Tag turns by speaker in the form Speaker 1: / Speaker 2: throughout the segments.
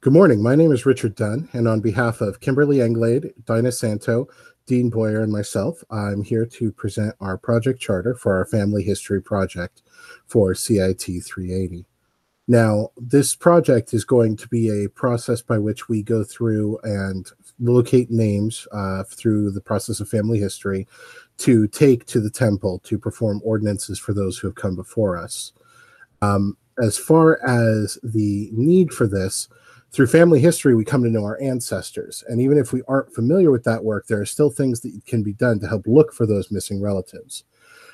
Speaker 1: Good morning. My name is Richard Dunn, and on behalf of Kimberly Englade, Dinah Santo, Dean Boyer, and myself, I'm here to present our project charter for our family history project for CIT 380. Now, this project is going to be a process by which we go through and locate names through the process of family history to take to the temple to perform ordinances for those who have come before us. As far as the need for this, through family history, we come to know our ancestors. And even if we aren't familiar with that work, there are still things that can be done to help look for those missing relatives.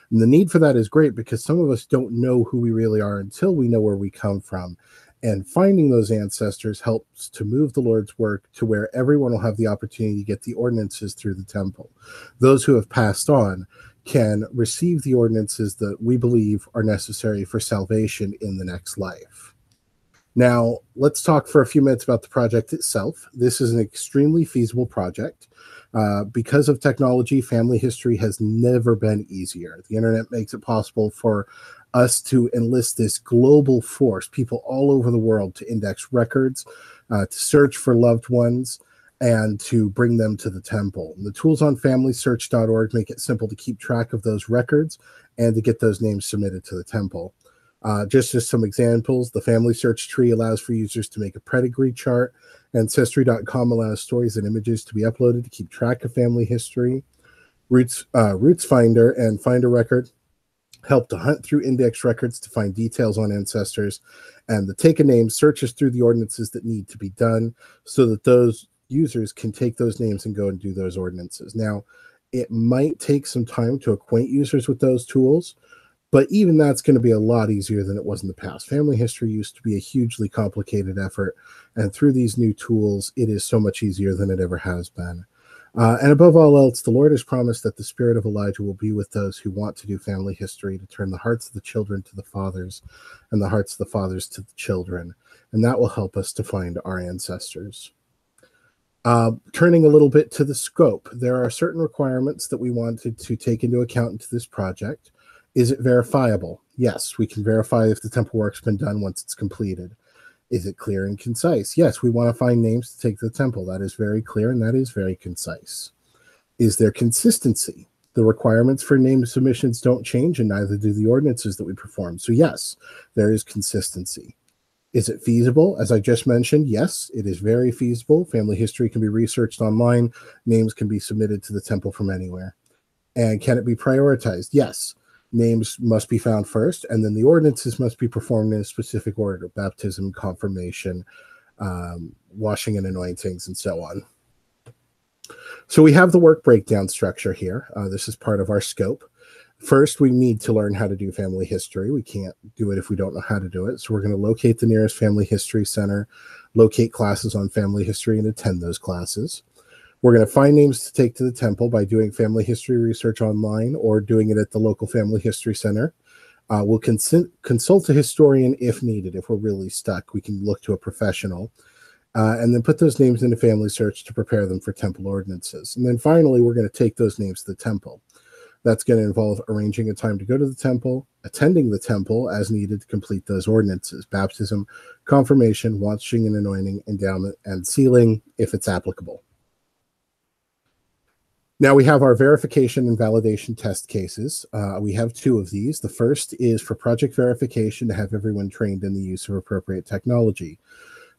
Speaker 1: And the need for that is great because some of us don't know who we really are until we know where we come from. And finding those ancestors helps to move the Lord's work to where everyone will have the opportunity to get the ordinances through the temple. Those who have passed on can receive the ordinances that we believe are necessary for salvation in the next life. Now, let's talk for a few minutes about the project itself. This is an extremely feasible project. Because of technology, family history has never been easier. The internet makes it possible for us to enlist this global force, people all over the world, to index records, to search for loved ones, and to bring them to the temple. And the tools on FamilySearch.org make it simple to keep track of those records and to get those names submitted to the temple. Just as some examples, the Family Search tree allows for users to make a pedigree chart. Ancestry.com allows stories and images to be uploaded to keep track of family history. Roots Finder and Find a Record help to hunt through index records to find details on ancestors. And the Take a Name searches through the ordinances that need to be done so that those users can take those names and go and do those ordinances. Now, it might take some time to acquaint users with those tools, but even that's going to be a lot easier than it was in the past. Family history used to be a hugely complicated effort, and through these new tools, it is so much easier than it ever has been. And above all else, the Lord has promised that the spirit of Elijah will be with those who want to do family history, to turn the hearts of the children to the fathers and the hearts of the fathers to the children. And that will help us to find our ancestors. Turning a little bit to the scope, there are certain requirements that we wanted to take into account into this project. Is it verifiable? Yes, we can verify if the temple work's been done once it's completed. Is it clear and concise? Yes, we want to find names to take to the temple. That is very clear and that is very concise. Is there consistency? The requirements for name submissions don't change, and neither do the ordinances that we perform. So yes, there is consistency. Is it feasible? As I just mentioned, yes, it is very feasible. Family history can be researched online. Names can be submitted to the temple from anywhere. And can it be prioritized? Yes. Names must be found first, and then the ordinances must be performed in a specific order: baptism, confirmation, washing and anointings, and so on. So we have the work breakdown structure here. This is part of our scope. First, we need to learn how to do family history. We can't do it if we don't know how to do it. So we're going to locate the nearest family history center, locate classes on family history, and attend those classes. We're going to find names to take to the temple by doing family history research online or doing it at the local family history center. We'll consult a historian if needed. If we're really stuck, we can look to a professional and then put those names into Family Search to prepare them for temple ordinances. And then finally, we're going to take those names to the temple. That's going to involve arranging a time to go to the temple, attending the temple as needed to complete those ordinances: baptism, confirmation, washing and anointing, endowment, and sealing if it's applicable. Now we have our verification and validation test cases. We have two of these. The first is for project verification to have everyone trained in the use of appropriate technology.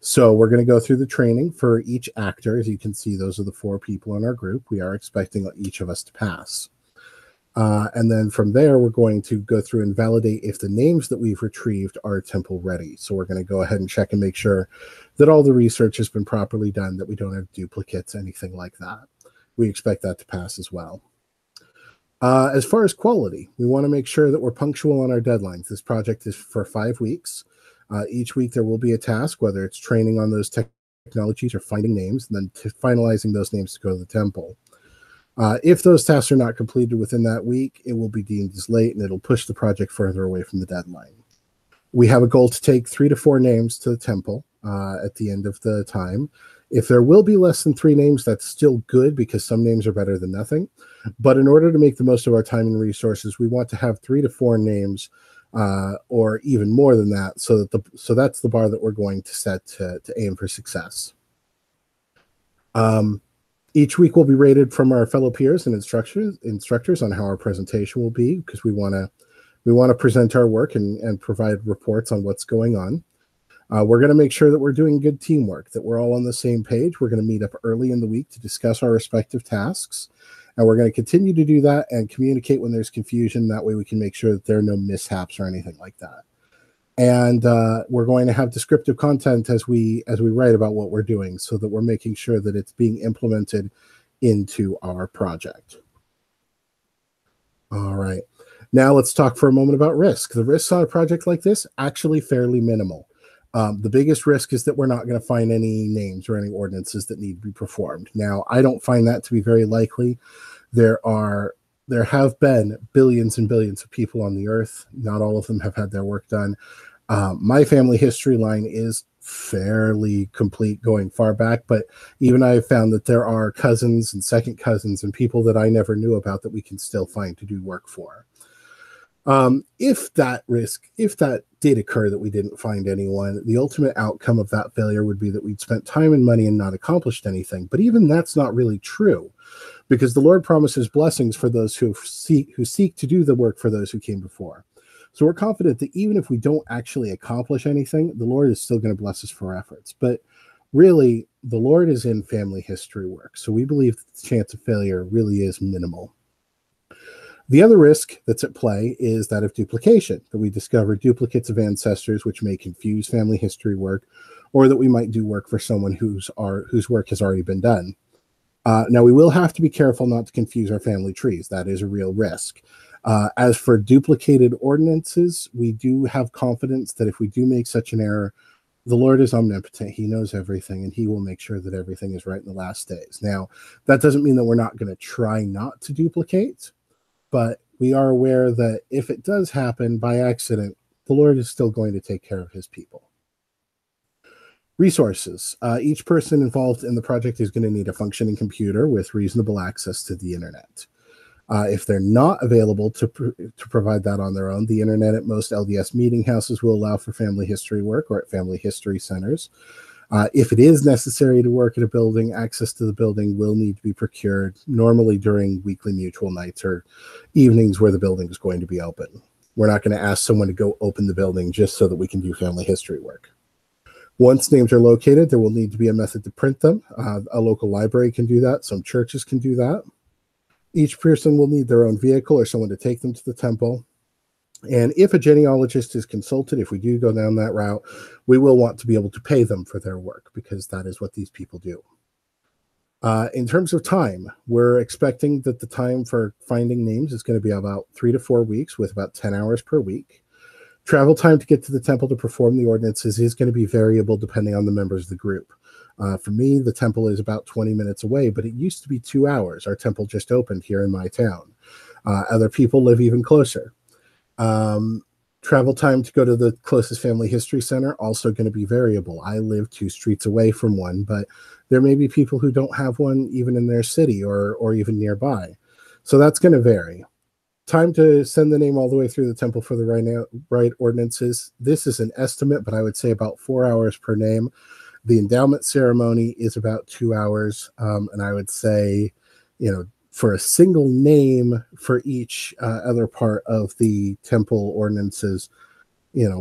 Speaker 1: So we're going to go through the training for each actor. As you can see, those are the 4 people in our group. We are expecting each of us to pass. And then from there, we're going to go through and validate if the names that we've retrieved are temple ready. So we're going to go ahead and check and make sure that all the research has been properly done, that we don't have duplicates, anything like that. We expect that to pass as well. As far as quality, we want to make sure that we're punctual on our deadlines. This project is for 5 weeks. Each week there will be a task, whether it's training on those technologies or finding names, and then finalizing those names to go to the temple. If those tasks are not completed within that week, it will be deemed as late and it'll push the project further away from the deadline. We have a goal to take 3 to 4 names to the temple at the end of the time. If there will be less than 3 names, that's still good because some names are better than nothing. But in order to make the most of our time and resources, we want to have 3 to 4 names or even more than that. So that's the bar that we're going to set to aim for success. Each week will be rated from our fellow peers and instructors on how our presentation will be, because we want to present our work and provide reports on what's going on. We're going to make sure that we're doing good teamwork, that we're all on the same page. We're going to meet up early in the week to discuss our respective tasks. And we're going to continue to do that and communicate when there's confusion. That way we can make sure that there are no mishaps or anything like that. And we're going to have descriptive content as we write about what we're doing, so that we're making sure that it's being implemented into our project. All right. Now let's talk for a moment about risk. The risks on a project like this actually fairly minimal. The biggest risk is that we're not going to find any names or any ordinances that need to be performed. Now, I don't find that to be very likely. There have been billions and billions of people on the earth. Not all of them have had their work done. My family history line is fairly complete going far back, but even I have found that there are cousins and second cousins and people that I never knew about that we can still find to do work for. If that did occur, that we didn't find anyone, the ultimate outcome of that failure would be that we'd spent time and money and not accomplished anything. But even that's not really true, because the Lord promises blessings for those who seek to do the work for those who came before. So we're confident that even if we don't actually accomplish anything, the Lord is still going to bless us for our efforts. But really, the Lord is in family history work, so we believe that the chance of failure really is minimal. The other risk that's at play is that of duplication, that we discover duplicates of ancestors, which may confuse family history work, or that we might do work for someone whose work has already been done. Now, we will have to be careful not to confuse our family trees. That is a real risk. As for duplicated ordinances, we do have confidence that if we do make such an error, the Lord is omnipotent. He knows everything, and he will make sure that everything is right in the last days. Now, that doesn't mean that we're not going to try not to duplicate, but we are aware that if it does happen by accident, the Lord is still going to take care of his people. Resources. Each person involved in the project is going to need a functioning computer with reasonable access to the internet. If they're not available to provide that on their own, the internet at most LDS meeting houses will allow for family history work, or at family history centers. If it is necessary to work at a building, access to the building will need to be procured, normally during weekly mutual nights or evenings where the building is going to be open. We're not going to ask someone to go open the building just so that we can do family history work. Once names are located, there will need to be a method to print them. A local library can do that. Some churches can do that. Each person will need their own vehicle or someone to take them to the temple. And if a genealogist is consulted, if we do go down that route, we will want to be able to pay them for their work, because that is what these people do. In terms of time, we're expecting that the time for finding names is going to be about 3 to 4 weeks, with about 10 hours per week. Travel time to get to the temple to perform the ordinances is going to be variable depending on the members of the group. For me, the temple is about 20 minutes away, but it used to be 2 hours. Our temple just opened here in my town. Other people live even closer. Travel time to go to the closest family history center also going to be variable. I live 2 streets away from one, but there may be people who don't have one even in their city or even nearby. So that's going to vary. Time to send the name all the way through the temple for the right ordinances. This is an estimate, but I would say about 4 hours per name. The endowment ceremony is about 2 hours. And I would say, for a single name for each other part of the temple ordinances,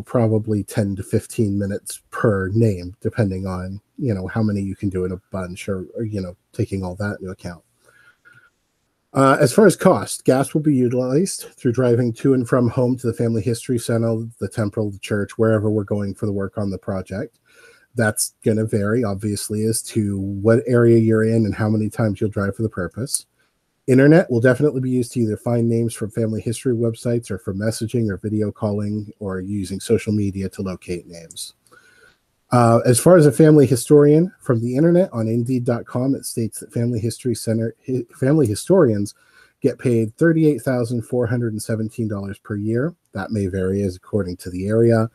Speaker 1: probably 10 to 15 minutes per name, depending on, how many you can do in a bunch or taking all that into account. As far as cost, gas will be utilized through driving to and from home to the family history center, the temple, the church, wherever we're going for the work on the project. That's going to vary, obviously, as to what area you're in and how many times you'll drive for the purpose. Internet will definitely be used to either find names from family history websites or for messaging or video calling or using social media to locate names. As far as a family historian, from the internet on Indeed.com, it states that family historians get paid $38,417 per year. That may vary as according to the area.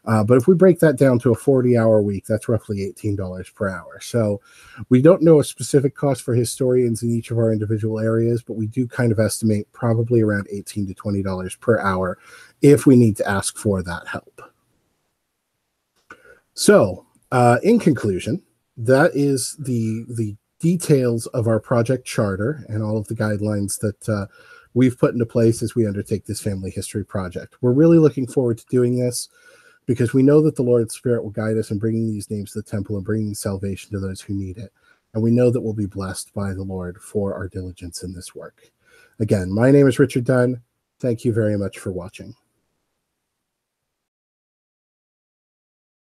Speaker 1: But if we break that down to a 40-hour week, that's roughly $18 per hour. So we don't know a specific cost for historians in each of our individual areas, but we do kind of estimate probably around $18 to $20 per hour if we need to ask for that help. So in conclusion, that is the details of our project charter and all of the guidelines that we've put into place as we undertake this family history project. We're really looking forward to doing this because we know that the Lord's Spirit will guide us in bringing these names to the temple and bringing salvation to those who need it. And we know that we'll be blessed by the Lord for our diligence in this work. Again, my name is Richard Dunn. Thank you very much for watching.